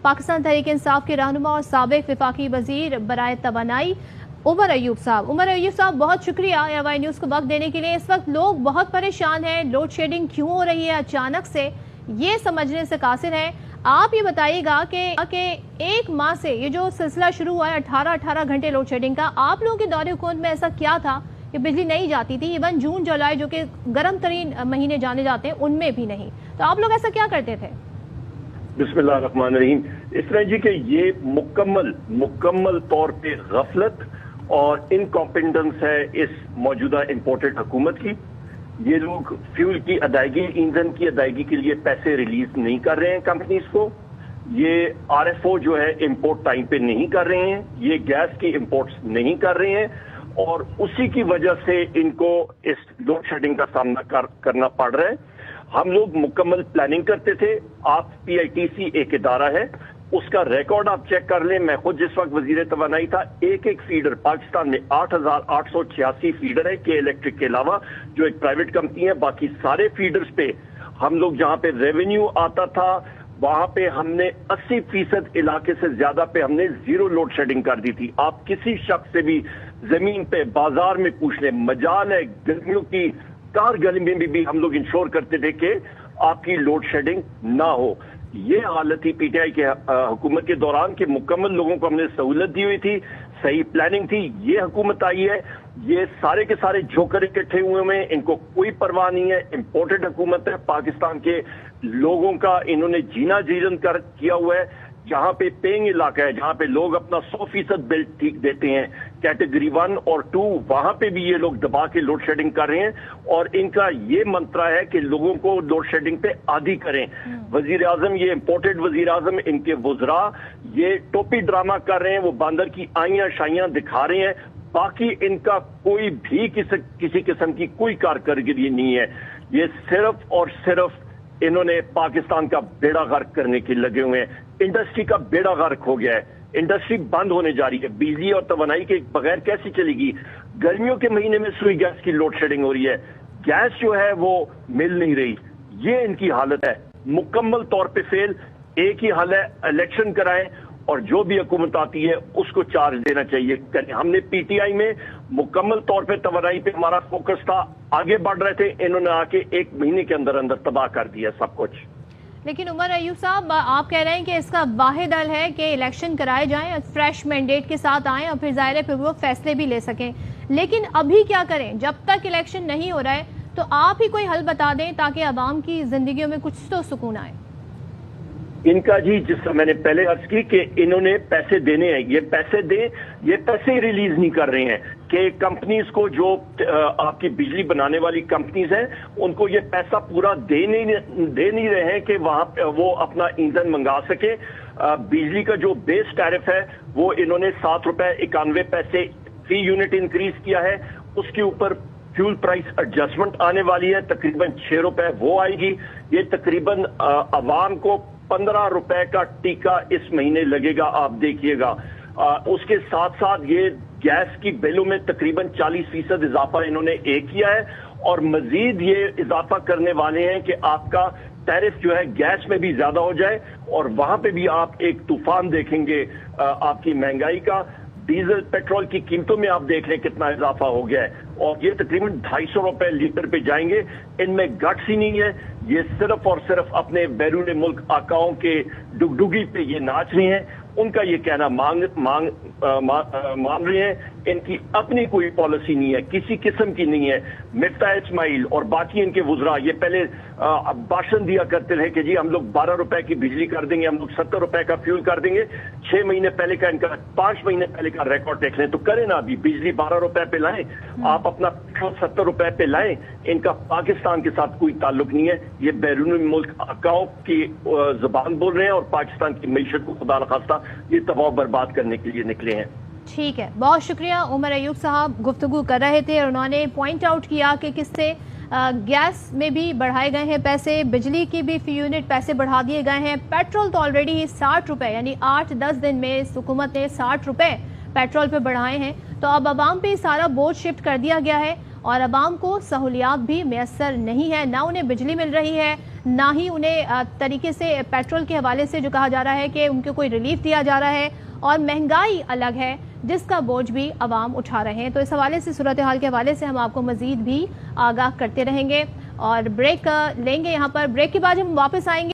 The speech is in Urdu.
پاکستان تحریک انصاف کے رہنما اور سابق وفاقی وزیر برائے توانائی عمر ایوب صاحب بہت شکریہ AY نیوز کو وقت دینے کے لیے۔ اس وقت لوگ بہت پریشان ہیں، لوڈ شیڈنگ کیوں ہو رہی ہے اچانک سے، یہ سمجھنے سے قاصر ہیں۔ آپ یہ بتائیے گا کہ ایک ماہ سے یہ جو سلسلہ شروع ہوا ہے 18 گھنٹے لوڈ شیڈنگ کا، آپ لوگوں کے دور حکومت میں ایسا کیا تھا کہ بجلی نہیں جاتی تھی؟ ایون جون جولائی جو کہ گرم ترین مہینے جانے جاتے ہیں ان میں بھی نہیں، تو آپ لوگ ایسا کیا کرتے تھے؟ بسم اللہ الرحمن الرحیم۔ اس طرح جی کہ یہ مکمل طور پہ غفلت اور انکمپیٹنس ہے اس موجودہ امپورٹڈ حکومت کی۔ یہ لوگ فیول کی ادائیگی، ایندھن کی ادائیگی کے لیے پیسے ریلیز نہیں کر رہے ہیں کمپنیز کو، یہ RFO جو ہے امپورٹ ٹائم پہ نہیں کر رہے ہیں، یہ گیس کی امپورٹس نہیں کر رہے ہیں، اور اسی کی وجہ سے ان کو اس لوڈ شیڈنگ کا سامنا کرنا پڑ رہا ہے۔ ہم لوگ مکمل پلاننگ کرتے تھے۔ آپ PITC ایک ادارہ ہے، اس کا ریکارڈ آپ چیک کر لیں۔ میں خود جس وقت وزیر توانائی تھا، ایک فیڈر پاکستان میں 8,886 فیڈر ہے کے الیکٹرک کے علاوہ، جو ایک پرائیویٹ کمپنی ہے۔ باقی سارے فیڈرز پہ ہم لوگ جہاں پہ ریونیو آتا تھا وہاں پہ ہم نے 80% علاقے سے زیادہ پہ ہم نے زیرو لوڈ شیڈنگ کر دی تھی۔ آپ کسی شخص سے بھی زمین پہ بازار میں پوچھ لیں، مجال ہے گرمیوں کی کار گرمی میں بھی ہم لوگ انشور کرتے تھے کہ آپ کی لوڈ شیڈنگ نہ ہو۔ یہ حالت تھی PTI کے حکومت کے دوران کہ مکمل لوگوں کو ہم نے سہولت دی ہوئی تھی، صحیح پلاننگ تھی۔ یہ حکومت آئی ہے، یہ سارے کے سارے جوکر اکٹھے ہوئے ہیں، ان کو کوئی پرواہ نہیں ہے۔ امپورٹڈ حکومت ہے، پاکستان کے لوگوں کا انہوں نے جینا جیرن کیا ہوا ہے۔ جہاں پہ پینگ علاقہ ہے، جہاں پہ لوگ اپنا 100% بل ٹھیک دیتے ہیں، کیٹیگری 1 اور 2، وہاں پہ بھی یہ لوگ دبا کے لوڈ شیڈنگ کر رہے ہیں، اور ان کا یہ منترا ہے کہ لوگوں کو لوڈ شیڈنگ پہ عادی کریں۔ وزیر اعظم، یہ امپورٹڈ وزیر اعظم، ان کے وزراء یہ ٹوپی ڈرامہ کر رہے ہیں، وہ باندر کی آئیاں شائیاں دکھا رہے ہیں، باقی ان کا کوئی بھی کسی قسم کی کوئی کارکردگی نہیں ہے۔ یہ صرف اور صرف انہوں نے پاکستان کا بیڑا غرق کرنے کے لگے ہوئے ہیں۔ انڈسٹری کا بیڑا غرق ہو گیا ہے، انڈسٹری بند ہونے جا رہی ہے۔ بجلی اور توانائی کے بغیر کیسی چلے گی؟ گرمیوں کے مہینے میں سوئی گیس کی لوڈ شیڈنگ ہو رہی ہے، گیس جو ہے وہ مل نہیں رہی۔ یہ ان کی حالت ہے، مکمل طور پہ فیل۔ ایک ہی حل ہے، الیکشن کرائیں اور جو بھی حکومت آتی ہے اس کو چارج دینا چاہیے۔ ہم نے PTI میں مکمل طور پہ توانائی پہ ہمارا فوکس تھا، آگے بڑھ رہے تھے، انہوں نے آ کے ایک مہینے کے اندر تباہ کر دیا سب کچھ۔ لیکن عمر ایوب صاحب، آپ کہہ رہے ہیں کہ اس کا واحد حل ہے کہ الیکشن کرائے جائیں، فریش مینڈیٹ کے ساتھ آئیں اور پھر ظاہر ہے پھر وہ فیصلے بھی لے سکیں، لیکن ابھی کیا کریں جب تک الیکشن نہیں ہو رہا ہے؟ تو آپ ہی کوئی حل بتا دیں تاکہ عوام کی زندگیوں میں کچھ تو سکون آئے۔ ان کا جی، جس طرح میں نے پہلے عرض کی کہ انہوں نے پیسے دینے ہیں، یہ پیسے دیں، یہ پیسے ریلیز نہیں کر رہے ہیں کہ کمپنیز کو، جو آپ کی بجلی بنانے والی کمپنیز ہیں، ان کو یہ پیسہ پورا دے نہیں رہے ہیں کہ وہاں وہ اپنا ایندھن منگا سکے۔ بجلی کا جو بیس ٹیرف ہے وہ انہوں نے ₹7.91 فی یونٹ انکریز کیا ہے، اس کے اوپر فیول پرائس ایڈجسٹمنٹ آنے والی ہے، تقریباً ₹6 وہ آئے گی۔ یہ تقریباً عوام کو ₹15 کا ٹیکہ اس مہینے لگے گا، آپ دیکھیے گا۔ اس کے ساتھ ساتھ یہ گیس کی بلوں میں تقریباً 40% اضافہ انہوں نے کیا ہے، اور مزید یہ اضافہ کرنے والے ہیں کہ آپ کا ٹیرف جو ہے گیس میں بھی زیادہ ہو جائے، اور وہاں پہ بھی آپ ایک طوفان دیکھیں گے آپ کی مہنگائی کا۔ ڈیزل پیٹرول کی قیمتوں میں آپ دیکھ لیں کتنا اضافہ ہو گیا ہے، اور یہ تقریباً ₹250 لیٹر پہ جائیں گے۔ ان میں گٹس ہی نہیں ہے، یہ صرف اور صرف اپنے بیرون ملک آقاؤں کے ڈگڈگی پہ یہ ناچ رہے ہیں، ان کا یہ کہنا مان رہے ہیں۔ ان کی اپنی کوئی پالیسی نہیں ہے، کسی قسم کی نہیں ہے۔ مفتاح اسماعیل اور باقی ان کے وزراء یہ پہلے بھاشن دیا کرتے رہے کہ جی ہم لوگ ₹12 کی بجلی کر دیں گے، ہم لوگ ₹70 کا فیول کر دیں گے۔ 6 مہینے پہلے کا، ان کا 5 مہینے پہلے کا ریکارڈ دیکھ لیں تو کریں نا، ابھی بجلی ₹12 پہ لائیں، آپ اپنا پیٹرول ₹70 پہ لائیں۔ ان کا پاکستان کے ساتھ کوئی تعلق نہیں ہے، یہ بیرون ملک آقاؤں کی زبان بول رہے ہیں، اور پاکستان کی معیشت کو خدا نخواستہ یہ تباہ و برباد کرنے کے لیے نکلے ہیں۔ ٹھیک ہے، بہت شکریہ۔ عمر ایوب صاحب گفتگو کر رہے تھے اور انہوں نے پوائنٹ آؤٹ کیا کہ کس سے گیس میں بھی بڑھائے گئے ہیں پیسے، بجلی کی بھی فی یونٹ پیسے بڑھا دیے گئے ہیں، پیٹرول تو آلریڈی ₹60، یعنی 8-10 دن میں اس حکومت نے ₹60 پیٹرول پہ بڑھائے ہیں، تو اب عوام پہ سارا بوجھ شفٹ کر دیا گیا ہے، اور عوام کو سہولیات بھی میسر نہیں ہے، نہ انہیں بجلی مل رہی ہے، نہ ہی انہیں طریقے سے پیٹرول کے حوالے سے جو کہا جا رہا ہے کہ ان کو کوئی ریلیف دیا جا رہا ہے، اور مہنگائی الگ ہے جس کا بوجھ بھی عوام اٹھا رہے ہیں۔ تو اس حوالے سے صورتحال کے حوالے سے ہم آپ کو مزید بھی آگاہ کرتے رہیں گے، اور بریک لیں گے یہاں پر۔ بریک کے بعد ہم واپس آئیں گے۔